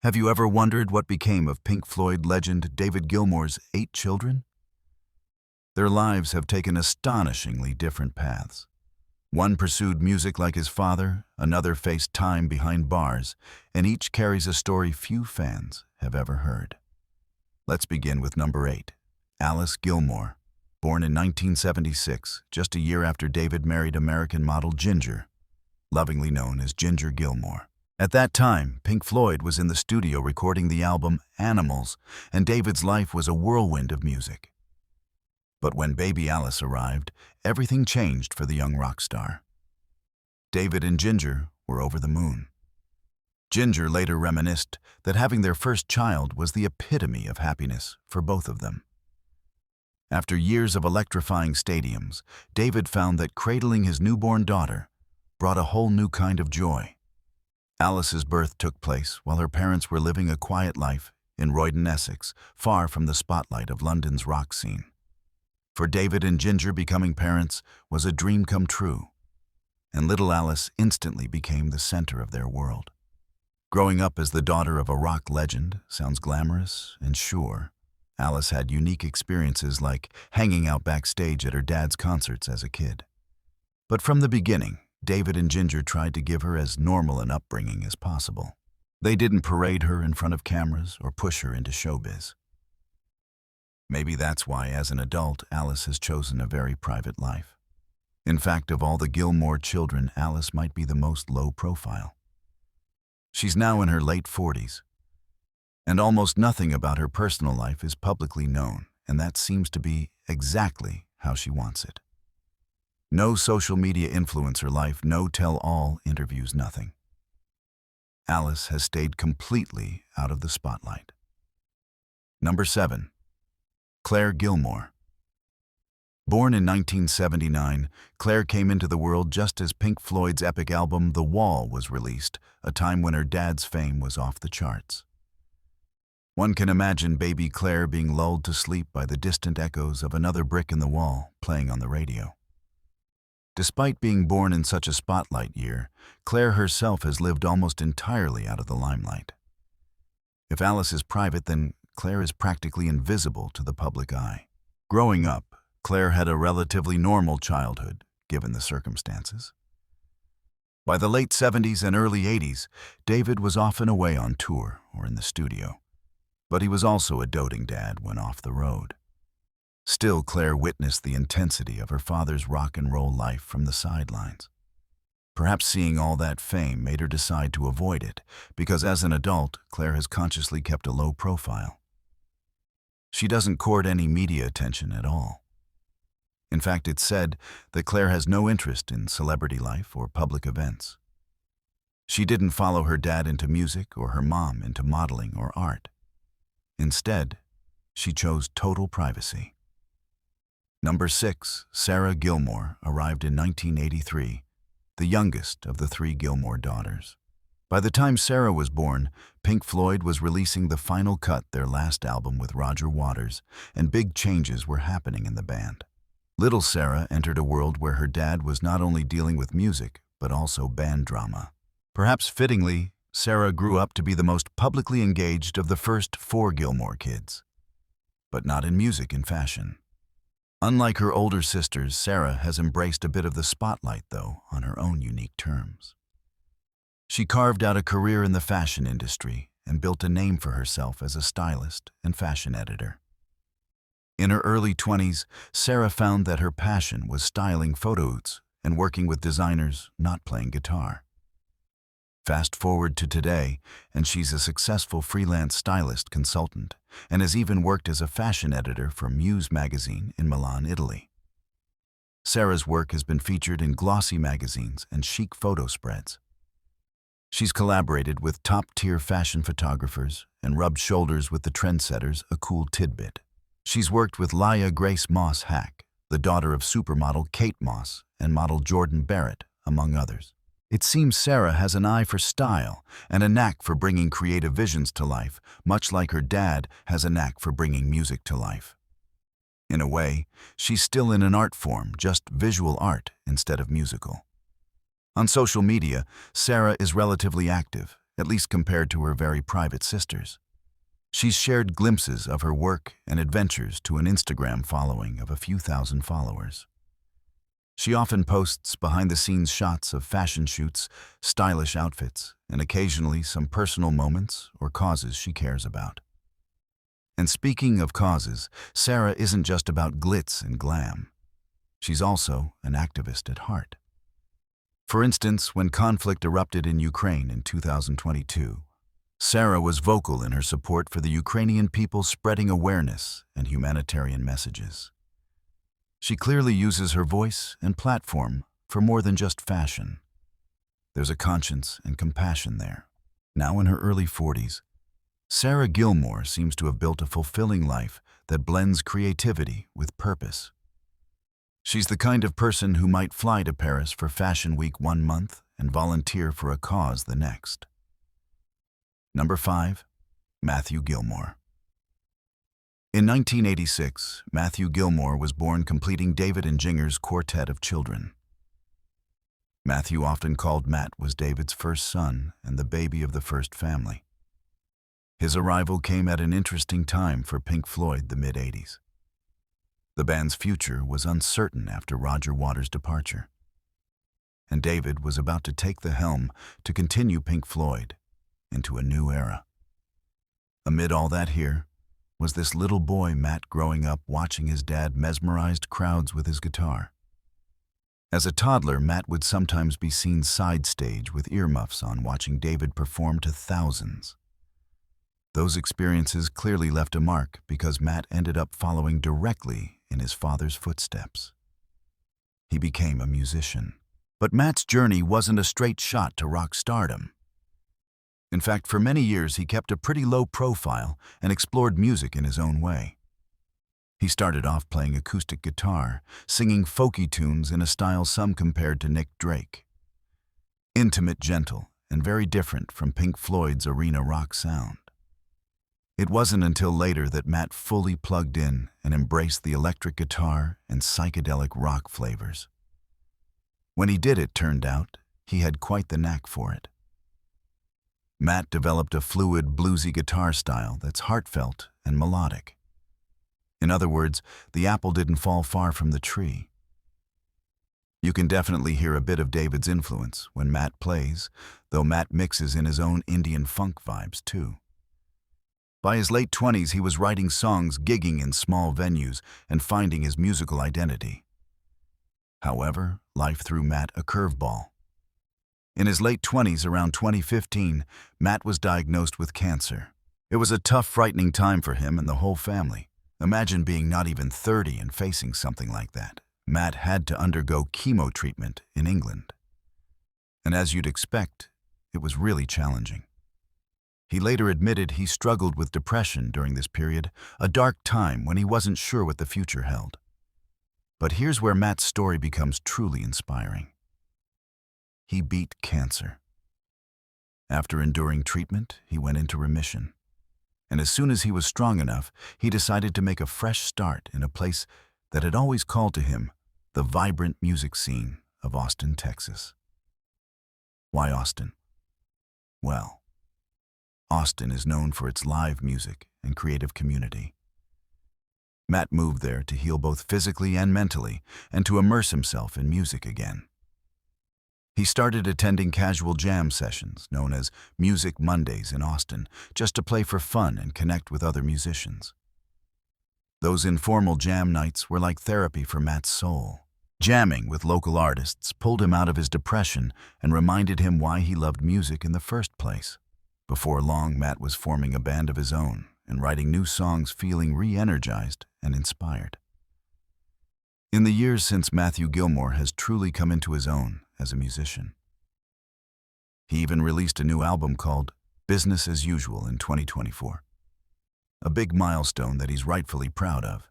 Have you ever wondered what became of Pink Floyd legend David Gilmour's 8 children? Their lives have taken astonishingly different paths. One pursued music like his father, another faced time behind bars, and each carries a story few fans have ever heard. Let's begin with number 8, Alice Gilmour. Born in 1976, just a year after David married American model Ginger, lovingly known as Ginger Gilmour. At that time, Pink Floyd was in the studio recording the album Animals, and David's life was a whirlwind of music. But when baby Alice arrived, everything changed for the young rock star. David and Ginger were over the moon. Ginger later reminisced that having their first child was the epitome of happiness for both of them. After years of electrifying stadiums, David found that cradling his newborn daughter brought a whole new kind of joy. Alice's birth took place while her parents were living a quiet life in Roydon, Essex, far from the spotlight of London's rock scene. For David and Ginger, becoming parents was a dream come true, and little Alice instantly became the center of their world. Growing up as the daughter of a rock legend sounds glamorous and sure. Alice had unique experiences like hanging out backstage at her dad's concerts as a kid. But from the beginning, David and Ginger tried to give her as normal an upbringing as possible. They didn't parade her in front of cameras or push her into showbiz. Maybe that's why, as an adult, Alice has chosen a very private life. In fact, of all the Gilmour children, Alice might be the most low profile. She's now in her late 40s, and almost nothing about her personal life is publicly known, and that seems to be exactly how she wants it. No social media influencer life, no tell-all interviews, nothing. Alice has stayed completely out of the spotlight. Number 7, Clare Gilmour. Born in 1979, Clare came into the world just as Pink Floyd's epic album The Wall was released, a time when her dad's fame was off the charts. One can imagine baby Clare being lulled to sleep by the distant echoes of Another Brick in the Wall playing on the radio. Despite being born in such a spotlight year, Clare herself has lived almost entirely out of the limelight. If Alice is private, then Clare is practically invisible to the public eye. Growing up, Clare had a relatively normal childhood, given the circumstances. By the late 70s and early 80s, David was often away on tour or in the studio, but he was also a doting dad when off the road. Still, Clare witnessed the intensity of her father's rock and roll life from the sidelines. Perhaps seeing all that fame made her decide to avoid it, because as an adult, Clare has consciously kept a low profile. She doesn't court any media attention at all. In fact, it's said that Clare has no interest in celebrity life or public events. She didn't follow her dad into music or her mom into modeling or art. Instead, she chose total privacy. Number 6, Sara Gilmour, arrived in 1983, the youngest of the 3 Gilmour daughters. By the time Sara was born, Pink Floyd was releasing the final cut, their last album with Roger Waters, and big changes were happening in the band. Little Sara entered a world where her dad was not only dealing with music, but also band drama. Perhaps fittingly, Sara grew up to be the most publicly engaged of the first 4 Gilmour kids. But not in music and fashion. Unlike her older sisters, Sara has embraced a bit of the spotlight, though, on her own unique terms. She carved out a career in the fashion industry and built a name for herself as a stylist and fashion editor. In her early 20s, Sara found that her passion was styling photos and working with designers, not playing guitar. Fast forward to today, and she's a successful freelance stylist consultant and has even worked as a fashion editor for Muse magazine in Milan, Italy. Sara's work has been featured in glossy magazines and chic photo spreads. She's collaborated with top-tier fashion photographers and rubbed shoulders with the trendsetters, a cool tidbit. She's worked with Laia Grace Moss Hack, the daughter of supermodel Kate Moss and model Jordan Barrett, among others. It seems Sara has an eye for style and a knack for bringing creative visions to life, much like her dad has a knack for bringing music to life. In a way, she's still in an art form, just visual art instead of musical. On social media, Sara is relatively active at least compared to her very private sisters. She's shared glimpses of her work and adventures to an Instagram following of a few thousand followers. She often posts behind-the-scenes shots of fashion shoots, stylish outfits, and occasionally some personal moments or causes she cares about. And speaking of causes, Sara isn't just about glitz and glam. She's also an activist at heart. For instance, when conflict erupted in Ukraine in 2022, Sara was vocal in her support for the Ukrainian people, spreading awareness and humanitarian messages. She clearly uses her voice and platform for more than just fashion. There's a conscience and compassion there. Now in her early 40s, Sara Gilmour seems to have built a fulfilling life that blends creativity with purpose. She's the kind of person who might fly to Paris for Fashion Week one month and volunteer for a cause the next. Number 5. Matthew Gilmour. In 1986, Matthew Gilmour was born, completing David and Ginger's quartet of children. Matthew, often called Matt, was David's first son and the baby of the first family. His arrival came at an interesting time for Pink Floyd, the mid-'80s. The band's future was uncertain after Roger Waters' departure, and David was about to take the helm to continue Pink Floyd into a new era. Amid all that, here was this little boy, Matt, growing up watching his dad mesmerized crowds with his guitar. As a toddler, Matt would sometimes be seen side stage with earmuffs on, watching David perform to thousands. Those experiences clearly left a mark, because Matt ended up following directly in his father's footsteps. He became a musician. But Matt's journey wasn't a straight shot to rock stardom. In fact, for many years he kept a pretty low profile and explored music in his own way. He started off playing acoustic guitar, singing folky tunes in a style some compared to Nick Drake. Intimate, gentle, and very different from Pink Floyd's arena rock sound. It wasn't until later that Matt fully plugged in and embraced the electric guitar and psychedelic rock flavors. When he did, it turned out he had quite the knack for it. Matt developed a fluid, bluesy guitar style that's heartfelt and melodic. In other words, the apple didn't fall far from the tree. You can definitely hear a bit of David's influence when Matt plays, though Matt mixes in his own Indian funk vibes too. By his late 20s, he was writing songs, gigging in small venues, and finding his musical identity. However, life threw Matt a curveball. In his late 20s, around 2015, Matt was diagnosed with cancer. It was a tough, frightening time for him and the whole family. Imagine being not even 30 and facing something like that. Matt had to undergo chemo treatment in England. And as you'd expect, it was really challenging. He later admitted he struggled with depression during this period, a dark time when he wasn't sure what the future held. But here's where Matt's story becomes truly inspiring. He beat cancer. After enduring treatment, he went into remission. And as soon as he was strong enough, he decided to make a fresh start in a place that had always called to him, the vibrant music scene of Austin, Texas. Why Austin? Well, Austin is known for its live music and creative community. Matt moved there to heal both physically and mentally, and to immerse himself in music again. He started attending casual jam sessions, known as Music Mondays in Austin, just to play for fun and connect with other musicians. Those informal jam nights were like therapy for Matt's soul. Jamming with local artists pulled him out of his depression and reminded him why he loved music in the first place. Before long, Matt was forming a band of his own and writing new songs, feeling re-energized and inspired. In the years since, Matthew Gilmour has truly come into his own as a musician. He even released a new album called Business as Usual in 2024. A big milestone that he's rightfully proud of.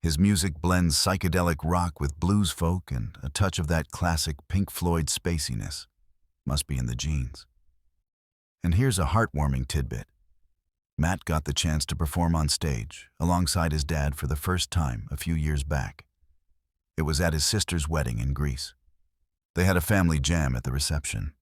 His music blends psychedelic rock with blues folk and a touch of that classic Pink Floyd spaciness. Must be in the genes. And here's a heartwarming tidbit. Matt got the chance to perform on stage alongside his dad for the first time a few years back. It was at his sister's wedding in Greece. They had a family jam at the reception.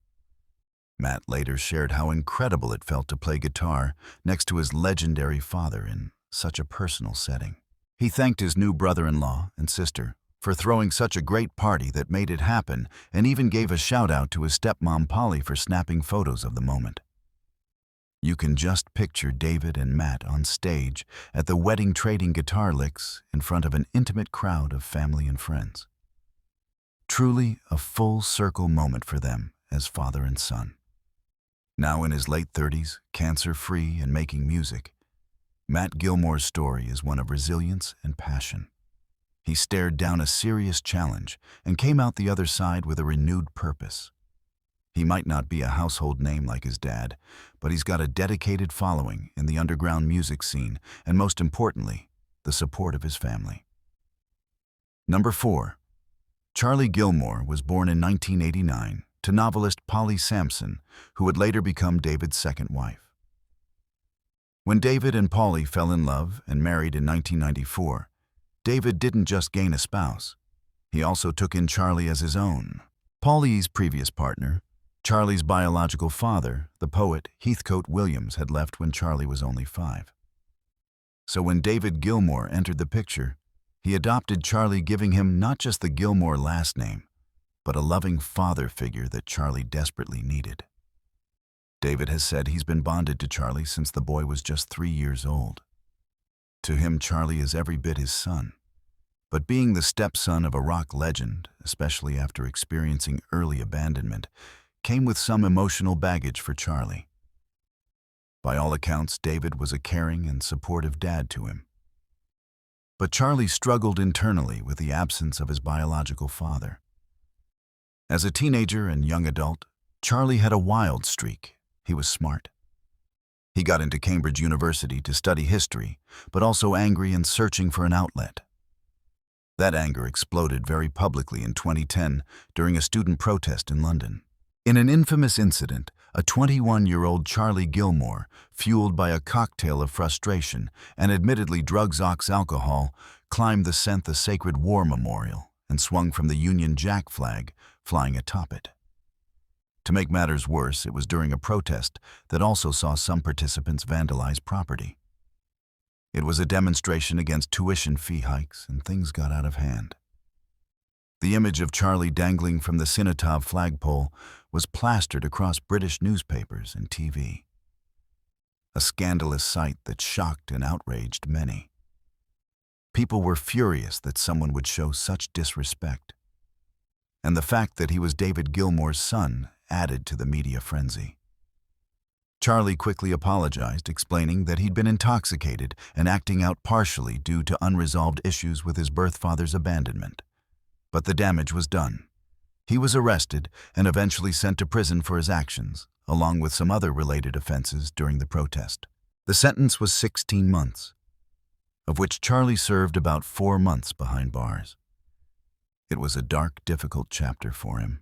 Matt later shared how incredible it felt to play guitar next to his legendary father in such a personal setting. He thanked his new brother-in-law and sister for throwing such a great party that made it happen, and even gave a shout-out to his stepmom Polly for snapping photos of the moment. You can just picture David and Matt on stage at the wedding trading guitar licks in front of an intimate crowd of family and friends. Truly a full-circle moment for them as father and son. Now in his late 30s, cancer-free and making music, Matt Gilmour's story is one of resilience and passion. He stared down a serious challenge and came out the other side with a renewed purpose. He might not be a household name like his dad, but he's got a dedicated following in the underground music scene and, most importantly, the support of his family. Number 4. Charlie Gilmour was born in 1989 to novelist Polly Sampson, who would later become David's second wife. When David and Polly fell in love and married in 1994, David didn't just gain a spouse, he also took in Charlie as his own. Polly's previous partner, Charlie's biological father, the poet Heathcote Williams, had left when Charlie was only 5. So when David Gilmour entered the picture, he adopted Charlie, giving him not just the Gilmour last name, but a loving father figure that Charlie desperately needed. David has said he's been bonded to Charlie since the boy was just 3 years old. To him, Charlie is every bit his son. But being the stepson of a rock legend, especially after experiencing early abandonment, came with some emotional baggage for Charlie. By all accounts, David was a caring and supportive dad to him. But Charlie struggled internally with the absence of his biological father. As a teenager and young adult, Charlie had a wild streak. He was smart. He got into Cambridge University to study history, but also angry and searching for an outlet. That anger exploded very publicly in 2010 during a student protest in London. In an infamous incident, a 21-year-old Charlie Gilmour, fueled by a cocktail of frustration and admittedly drugs-ox alcohol, climbed the Sacred War Memorial and swung from the Union Jack flag, flying atop it. To make matters worse, it was during a protest that also saw some participants vandalize property. It was a demonstration against tuition fee hikes, and things got out of hand. The image of Charlie dangling from the Cenotaph flagpole was plastered across British newspapers and TV. A scandalous sight that shocked and outraged many. People were furious that someone would show such disrespect. And the fact that he was David Gilmour's son added to the media frenzy. Charlie quickly apologized, explaining that he'd been intoxicated and acting out partially due to unresolved issues with his birth father's abandonment. But the damage was done. He was arrested and eventually sent to prison for his actions, along with some other related offenses during the protest. The sentence was 16 months, of which Charlie served about 4 months behind bars. It was a dark, difficult chapter for him.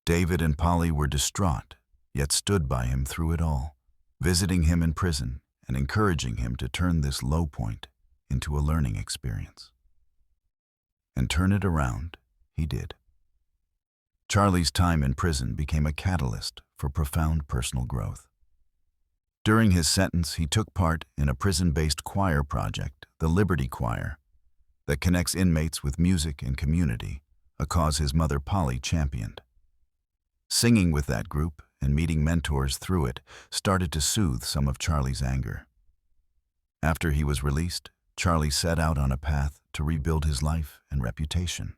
David and Polly were distraught, yet stood by him through it all, visiting him in prison and encouraging him to turn this low point into a learning experience. And turn it around, he did. Charlie's time in prison became a catalyst for profound personal growth. During his sentence, he took part in a prison-based choir project, the Liberty Choir, that connects inmates with music and community, a cause his mother Polly championed. Singing with that group and meeting mentors through it started to soothe some of Charlie's anger. After he was released, Charlie set out on a path to rebuild his life and reputation.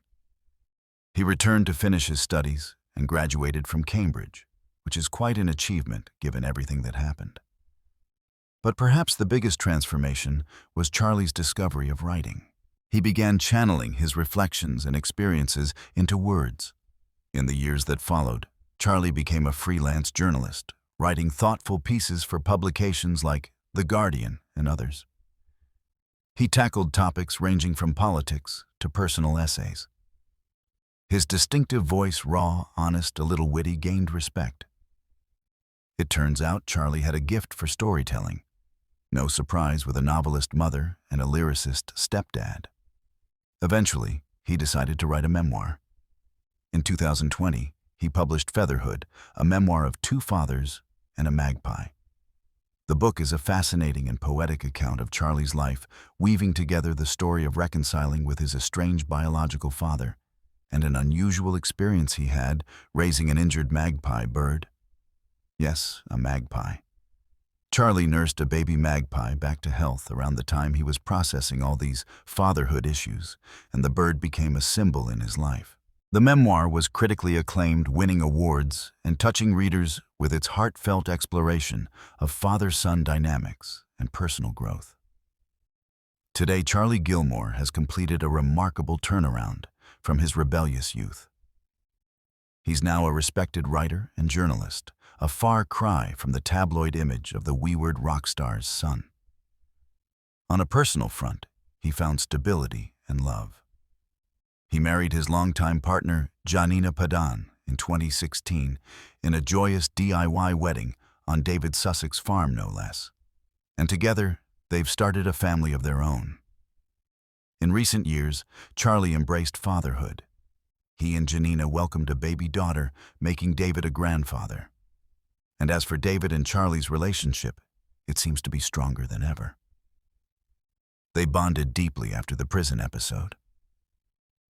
He returned to finish his studies and graduated from Cambridge, which is quite an achievement given everything that happened. But perhaps the biggest transformation was Charlie's discovery of writing. He began channeling his reflections and experiences into words. In the years that followed, Charlie became a freelance journalist, writing thoughtful pieces for publications like The Guardian and others. He tackled topics ranging from politics to personal essays. His distinctive voice, raw, honest, a little witty, gained respect. It turns out Charlie had a gift for storytelling. No surprise with a novelist mother and a lyricist stepdad. Eventually, he decided to write a memoir. In 2020, he published Featherhood, a memoir of two fathers and a magpie. The book is a fascinating and poetic account of Charlie's life, weaving together the story of reconciling with his estranged biological father and an unusual experience he had raising an injured magpie bird. Yes, a magpie. Charlie nursed a baby magpie back to health around the time he was processing all these fatherhood issues, and the bird became a symbol in his life. The memoir was critically acclaimed, winning awards and touching readers with its heartfelt exploration of father-son dynamics and personal growth. Today, Charlie Gilmour has completed a remarkable turnaround from his rebellious youth. He's now a respected writer and journalist, a far cry from the tabloid image of the wayward rock star's son. On a personal front, he found stability and love. He married his longtime partner, Janina Padan, in 2016 in a joyous DIY wedding on David Sussex farm, no less. And together, they've started a family of their own. In recent years, Charlie embraced fatherhood. He and Janina welcomed a baby daughter, making David a grandfather. And as for David and Charlie's relationship, it seems to be stronger than ever. They bonded deeply after the prison episode.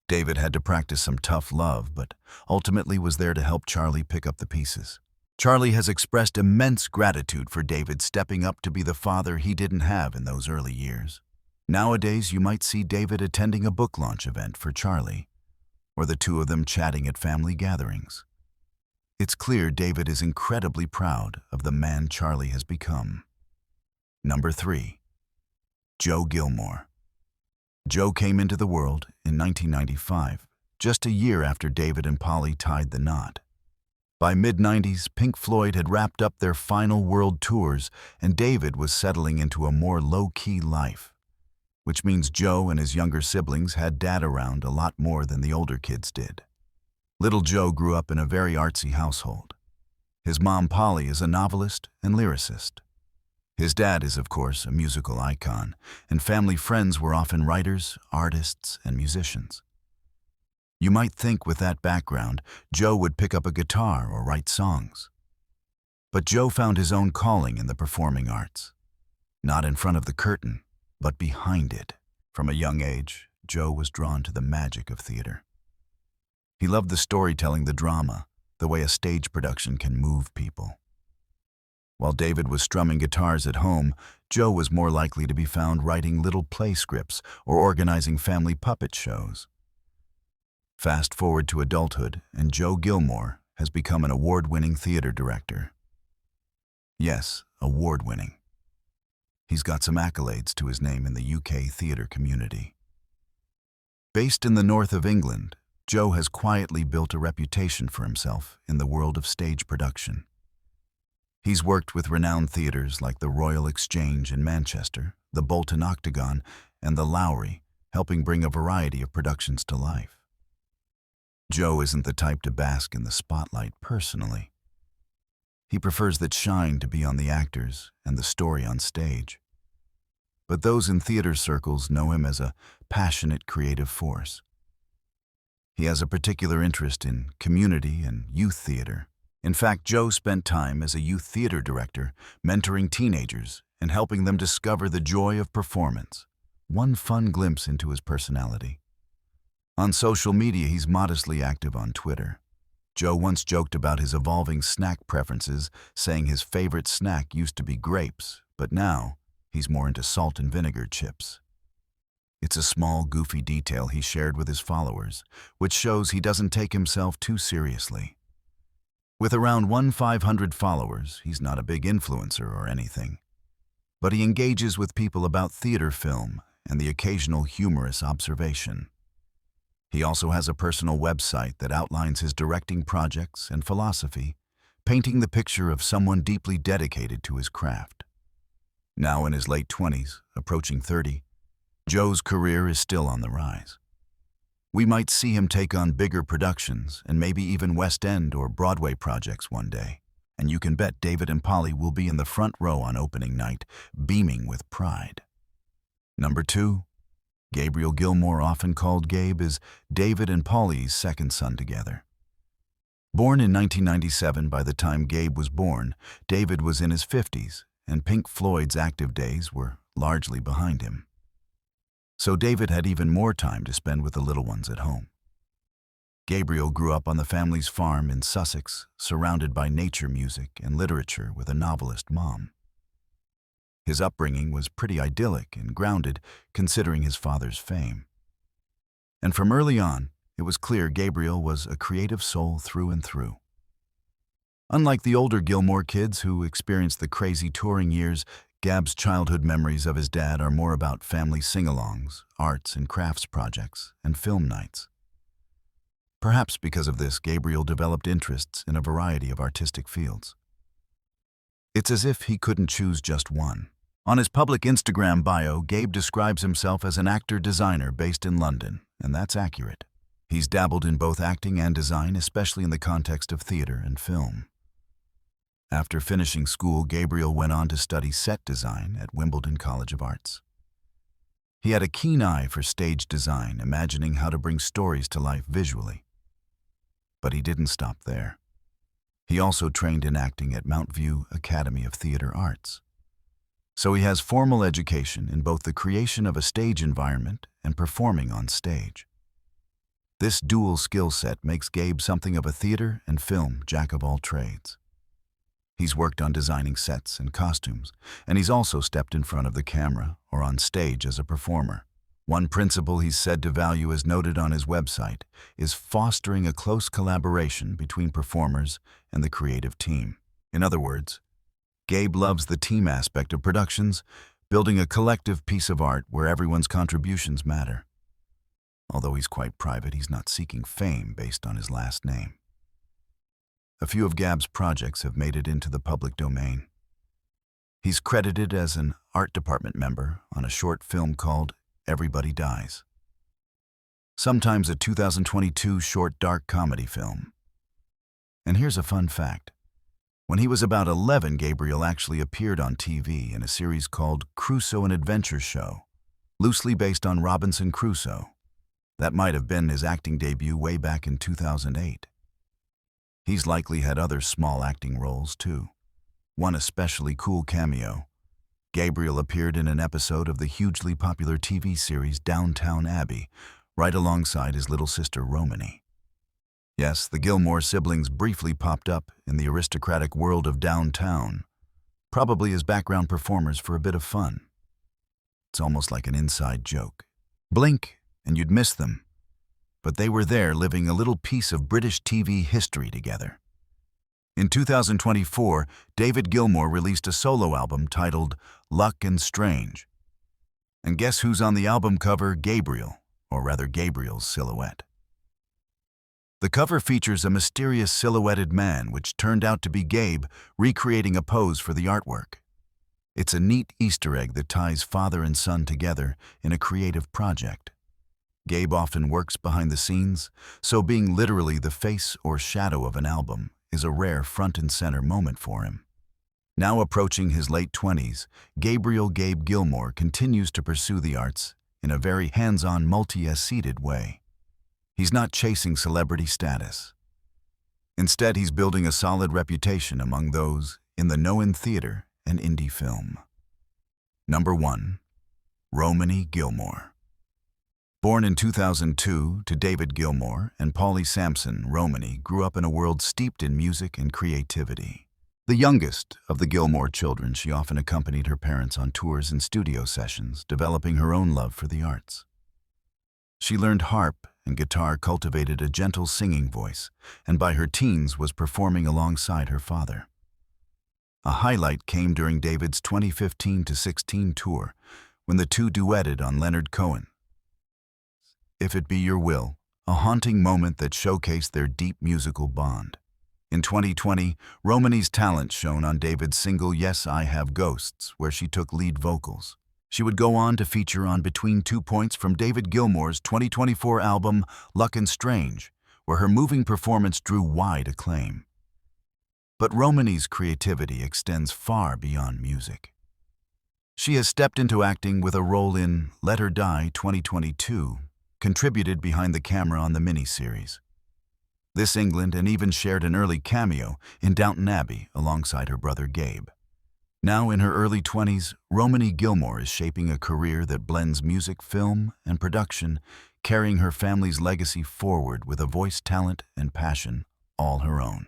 David had to practice some tough love, but ultimately was there to help Charlie pick up the pieces. Charlie has expressed immense gratitude for David stepping up to be the father he didn't have in those early years. Nowadays, you might see David attending a book launch event for Charlie, or the two of them chatting at family gatherings. It's clear David is incredibly proud of the man Charlie has become. Number 3. Joe Gilmour. Joe came into the world in 1995, just a year after David and Polly tied the knot. By mid-90s, Pink Floyd had wrapped up their final world tours, and David was settling into a more low-key life, which means Joe and his younger siblings had Dad around a lot more than the older kids did. Little Joe grew up in a very artsy household. His mom, Polly, is a novelist and lyricist. His dad is, of course, a musical icon, and family friends were often writers, artists, and musicians. You might think with that background, Joe would pick up a guitar or write songs. But Joe found his own calling in the performing arts. Not in front of the curtain, but behind it. From a young age, Joe was drawn to the magic of theater. He loved the storytelling, the drama, the way a stage production can move people. While David was strumming guitars at home, Joe was more likely to be found writing little play scripts or organizing family puppet shows. Fast forward to adulthood, and Joe Gilmour has become an award-winning theater director. Yes, award-winning. He's got some accolades to his name in the UK theater community. Based in the north of England, Joe has quietly built a reputation for himself in the world of stage production. He's worked with renowned theaters like the Royal Exchange in Manchester, the Bolton Octagon, and the Lowry, helping bring a variety of productions to life. Joe isn't the type to bask in the spotlight personally. He prefers that shine to be on the actors and the story on stage. But those in theater circles know him as a passionate creative force. He has a particular interest in community and youth theater. In fact, Joe spent time as a youth theater director, mentoring teenagers and helping them discover the joy of performance. One fun glimpse into his personality. On social media, he's modestly active on Twitter. Joe once joked about his evolving snack preferences, saying his favorite snack used to be grapes, but now he's more into salt and vinegar chips. It's a small, goofy detail he shared with his followers, which shows he doesn't take himself too seriously. With around 1,500 followers, he's not a big influencer or anything. But he engages with people about theater film and the occasional humorous observation. He also has a personal website that outlines his directing projects and philosophy, painting the picture of someone deeply dedicated to his craft. Now in his late 20s, approaching 30, Joe's career is still on the rise. We might see him take on bigger productions and maybe even West End or Broadway projects one day. And you can bet David and Polly will be in the front row on opening night, beaming with pride. Number 2, Gabriel Gilmour, often called Gabe, is David and Polly's second son together. Born in 1997, by the time Gabe was born, David was in his 50s, and Pink Floyd's active days were largely behind him. So David had even more time to spend with the little ones at home. Gabriel grew up on the family's farm in Sussex, surrounded by nature music and literature with a novelist mom. His upbringing was pretty idyllic and grounded, considering his father's fame. And from early on, it was clear Gabriel was a creative soul through and through. Unlike the older Gilmour kids who experienced the crazy touring years, Gab's childhood memories of his dad are more about family sing-alongs, arts and crafts projects, and film nights. Perhaps because of this, Gabriel developed interests in a variety of artistic fields. It's as if he couldn't choose just one. On his public Instagram bio, Gabe describes himself as an actor-designer based in London, and that's accurate. He's dabbled in both acting and design, especially in the context of theater and film. After finishing school, Gabriel went on to study set design at Wimbledon College of Arts. He had a keen eye for stage design, imagining how to bring stories to life visually. But he didn't stop there. He also trained in acting at Mount View Academy of Theatre Arts. So he has formal education in both the creation of a stage environment and performing on stage. This dual skill set makes Gabe something of a theater and film jack of all trades. He's worked on designing sets and costumes, and he's also stepped in front of the camera or on stage as a performer. One principle he's said to value, as noted on his website, is fostering a close collaboration between performers and the creative team. In other words, Gabe loves the team aspect of productions, building a collective piece of art where everyone's contributions matter. Although he's quite private, he's not seeking fame based on his last name. A few of Gab's projects have made it into the public domain. He's credited as an art department member on a short film called Everybody Dies. Sometimes a 2022 short dark comedy film. And here's a fun fact. When he was about 11, Gabriel actually appeared on TV in a series called Crusoe: An Adventure Show, loosely based on Robinson Crusoe. That might have been his acting debut way back in 2008. He's likely had other small acting roles too. One especially cool cameo. Gabriel appeared in an episode of the hugely popular TV series Downtown Abbey, right alongside his little sister Romany. Yes, the Gilmour siblings briefly popped up in the aristocratic world of Downtown, probably as background performers for a bit of fun. It's almost like an inside joke. Blink, and you'd miss them. But they were there living a little piece of British TV history together. In 2024, David Gilmour released a solo album titled Luck and Strange. And guess who's on the album cover? Gabriel, or rather Gabriel's silhouette. The cover features a mysterious silhouetted man, which turned out to be Gabe, recreating a pose for the artwork. It's a neat Easter egg that ties father and son together in a creative project. Gabe often works behind the scenes, so being literally the face or shadow of an album is a rare front and center moment for him. Now approaching his late 20s, Gabriel Gabe Gilmour continues to pursue the arts in a very hands-on, multi-seated way. He's not chasing celebrity status. Instead, he's building a solid reputation among those in the know in theater and indie film. Number 1. Romany Gilmour. Born in 2002 to David Gilmour and Polly Sampson, Romany grew up in a world steeped in music and creativity. The youngest of the Gilmour children, she often accompanied her parents on tours and studio sessions, developing her own love for the arts. She learned harp and guitar, cultivated a gentle singing voice, and by her teens was performing alongside her father. A highlight came during David's 2015-16 tour, when the two duetted on Leonard Cohen's If It Be Your Will, a haunting moment that showcased their deep musical bond. In 2020, Romany's talent shone on David's single Yes, I Have Ghosts, where she took lead vocals. She would go on to feature on Between 2 Points from David Gilmour's 2024 album Luck and Strange, where her moving performance drew wide acclaim. But Romany's creativity extends far beyond music. She has stepped into acting with a role in Let Her Die 2022, contributed behind the camera on the miniseries. this England, and even shared an early cameo in Downton Abbey alongside her brother Gabe. Now in her early 20s, Romany Gilmour is shaping a career that blends music, film, and production, carrying her family's legacy forward with a voice, talent, and passion all her own.